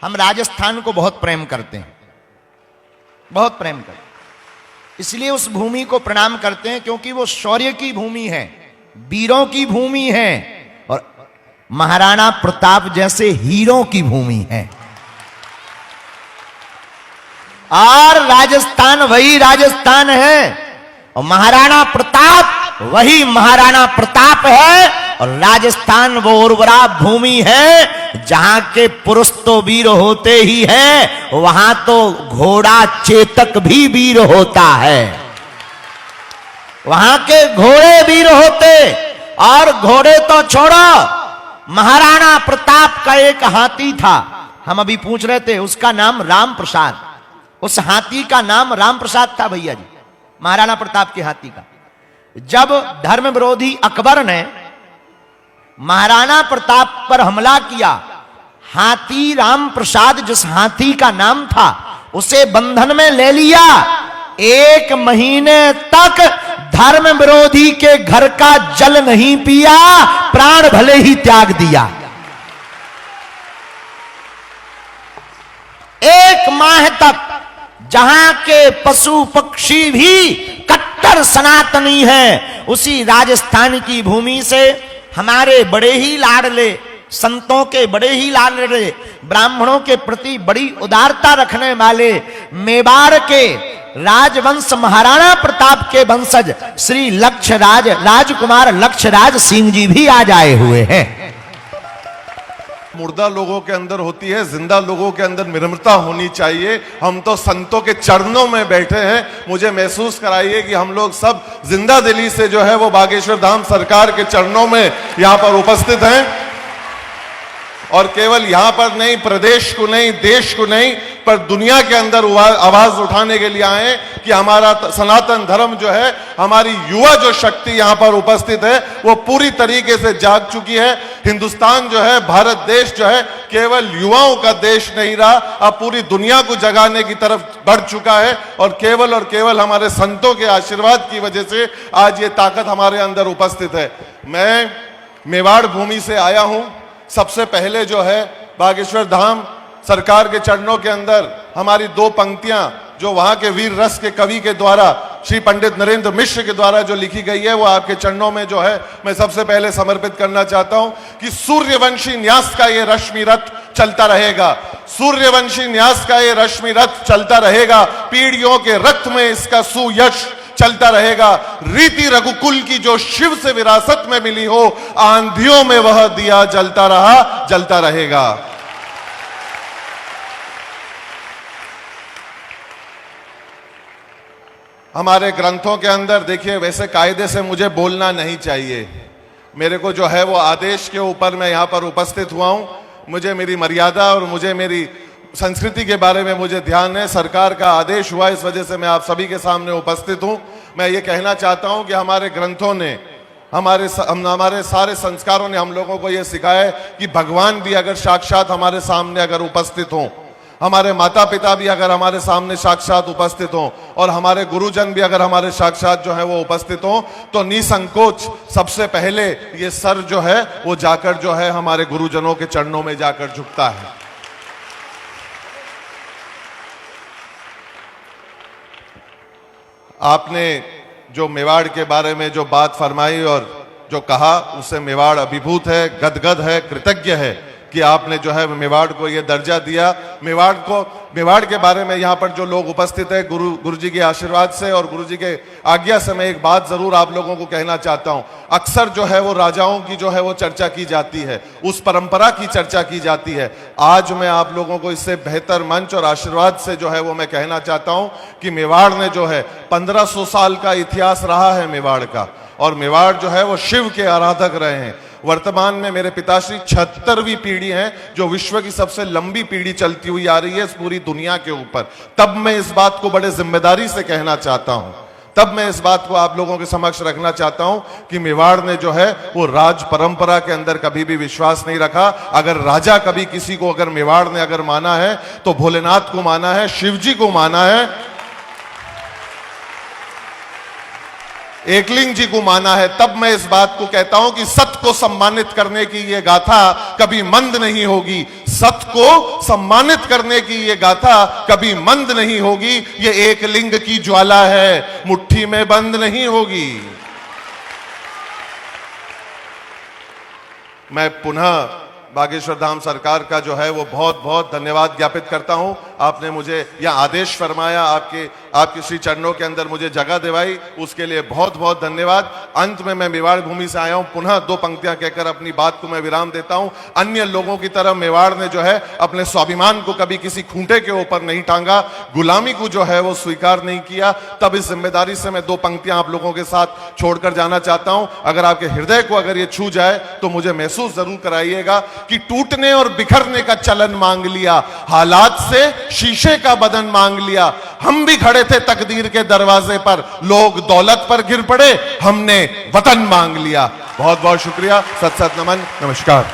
हम राजस्थान को बहुत प्रेम करते हैं, बहुत प्रेम करते हैं। इसलिए उस भूमि को प्रणाम करते हैं क्योंकि वो शौर्य की भूमि है, वीरों की भूमि है और महाराणा प्रताप जैसे हीरों की भूमि है। और राजस्थान वही राजस्थान है और महाराणा प्रताप वही महाराणा प्रताप है। और राजस्थान वो उर्वरा भूमि है जहां के पुरुष तो वीर होते ही हैं, वहां तो घोड़ा चेतक भी वीर होता है। वहां के घोड़े वीर होते, और घोड़े तो छोड़ो, महाराणा प्रताप का एक हाथी था, हम अभी पूछ रहे थे, उसका नाम राम प्रसाद। उस हाथी का नाम राम प्रसाद था भैया जी, महाराणा प्रताप के हाथी का। जब धर्म विरोधी अकबर ने महाराणा प्रताप पर हमला किया, हाथी राम प्रसाद जिस हाथी का नाम था उसे बंधन में ले लिया। 1 महीने तक धर्म विरोधी के घर का जल नहीं पिया, प्राण भले ही त्याग दिया। 1 माह तक जहां के पशु पक्षी भी कट्टर सनातनी हैं, उसी राजस्थान की भूमि से हमारे बड़े ही लाडले संतों के, बड़े ही लाडले ब्राह्मणों के प्रति बड़ी उदारता रखने वाले मेवाड़ के राजवंश महाराणा प्रताप के वंशज श्री लक्ष्यराज राजकुमार लक्ष्यराज सिंह जी भी आज आए हुए हैं। मुर्दा लोगों के अंदर होती है, जिंदा लोगों के अंदर निर्ममता होनी चाहिए। हम तो संतों के चरणों में बैठे हैं। मुझे महसूस कराइए कि हम लोग सब जिंदा दिली से जो है वो बागेश्वर धाम सरकार के चरणों में यहां पर उपस्थित हैं। और केवल यहां पर नहीं, प्रदेश को नहीं, देश को नहीं, पर दुनिया के अंदर आवाज उठाने के लिए आए कि हमारा सनातन धर्म जो है, हमारी युवा जो शक्ति यहां पर उपस्थित है वो पूरी तरीके से जाग चुकी है। हिंदुस्तान जो है, भारत देश जो है, केवल युवाओं का देश नहीं रहा, अब पूरी दुनिया को जगाने की तरफ बढ़ चुका है। और केवल हमारे संतों के आशीर्वाद की वजह से आज ये ताकत हमारे अंदर उपस्थित है। मैं मेवाड़ भूमि से आया हूं। सबसे पहले जो है बागेश्वर धाम सरकार के चरणों के अंदर हमारी 2 पंक्तियां जो वहां के वीर रस के कवि के द्वारा, श्री पंडित नरेंद्र मिश्र के द्वारा जो लिखी गई है, वो आपके चरणों में जो है मैं सबसे पहले समर्पित करना चाहता हूं कि सूर्यवंशी न्यास का ये रश्मि रथ चलता रहेगा, सूर्यवंशी न्यास का ये रश्मि रथ चलता रहेगा, पीढ़ियों के रक्त में इसका सुयश चलता रहेगा। रीति रघुकुल की जो शिव से विरासत में मिली हो, आंधियों में वह दिया जलता रहा, जलता रहेगा। हमारे ग्रंथों के अंदर देखिए, वैसे कायदे से मुझे बोलना नहीं चाहिए, मेरे को जो है वो आदेश के ऊपर मैं यहां पर उपस्थित हुआ हूं। मुझे मेरी मर्यादा और मुझे मेरी संस्कृति के बारे में मुझे ध्यान है। सरकार का आदेश हुआ, इस वजह से मैं आप सभी के सामने उपस्थित हूं। मैं ये कहना चाहता हूं कि हमारे ग्रंथों ने, हमारे सारे संस्कारों ने हम लोगों को ये सिखाया है कि भगवान भी अगर साक्षात हमारे सामने अगर उपस्थित हों, हमारे माता पिता भी अगर हमारे सामने साक्षात उपस्थित हों, और हमारे गुरुजन भी अगर हमारे साक्षात जो है वो उपस्थित हों, तो निसंकोच सबसे पहले ये सर जो है वो जाकर जो है हमारे गुरुजनों के चरणों में जाकर झुकता है। आपने जो मेवाड़ के बारे में जो बात फरमाई और जो कहा, उससे मेवाड़ अभिभूत है, गदगद है, कृतज्ञ है कि आपने जो है मेवाड़ को ये दर्जा दिया। मेवाड़ के बारे में यहाँ पर जो लोग उपस्थित है, गुरु जी के आशीर्वाद से और गुरु जी के आज्ञा से मैं एक बात जरूर आप लोगों को कहना चाहता हूँ। अक्सर जो है वो राजाओं की जो है वो चर्चा की जाती है, उस परंपरा की चर्चा की जाती है। आज मैं आप लोगों को इससे बेहतर मंच और आशीर्वाद से जो है वो मैं कहना चाहता हूँ कि मेवाड़ ने जो है 1500 साल का इतिहास रहा है मेवाड़ का, और मेवाड़ जो है वो शिव के आराधक रहे हैं। वर्तमान में मेरे पिताश्री 76वीं पीढ़ी है, जो विश्व की सबसे लंबी पीढ़ी चलती हुई आ रही है इस पूरी दुनिया के ऊपर। तब मैं इस बात को बड़े जिम्मेदारी से कहना चाहता हूं, तब मैं इस बात को आप लोगों के समक्ष रखना चाहता हूं कि मेवाड़ ने जो है वो राज परंपरा के अंदर कभी भी विश्वास नहीं रखा। अगर राजा कभी किसी को अगर मेवाड़ ने अगर माना है तो भोलेनाथ को माना है, शिव जी को माना है, एकलिंग जी को माना है। तब मैं इस बात को कहता हूं कि सत्य को सम्मानित करने की यह गाथा कभी मंद नहीं होगी। सत को सम्मानित करने की ये गाथा कभी मंद नहीं होगी। ये एक लिंग की ज्वाला है, मुट्ठी में बंद नहीं होगी। मैं पुनः बागेश्वर धाम सरकार का जो है वो बहुत बहुत धन्यवाद ज्ञापित करता हूं। आपने मुझे यह आदेश फरमाया, आपके श्री चरणों के अंदर मुझे जगह दिवाई, उसके लिए बहुत बहुत धन्यवाद। अंत में मैं मेवाड़ भूमि से आया हूं, पुनः दो पंक्तियां कहकर अपनी बात को मैं विराम देता हूं। अन्य लोगों की तरह मेवाड़ ने जो है अपने स्वाभिमान को कभी किसी खूंटे के ऊपर नहीं टांगा, गुलामी को जो है वो स्वीकार नहीं किया। तब इस जिम्मेदारी से मैं दो पंक्तियां आप लोगों के साथ छोड़कर जाना चाहता हूं। अगर आपके हृदय को अगर ये छू जाए तो मुझे महसूस जरूर कराइएगा कि टूटने और बिखरने का चलन मांग लिया, हालात से शीशे का बदन मांग लिया। हम भी खड़े थे तकदीर के दरवाजे पर, लोग दौलत पर गिर पड़े, हमने वतन मांग लिया। बहुत बहुत शुक्रिया, सत सत नमन, नमस्कार।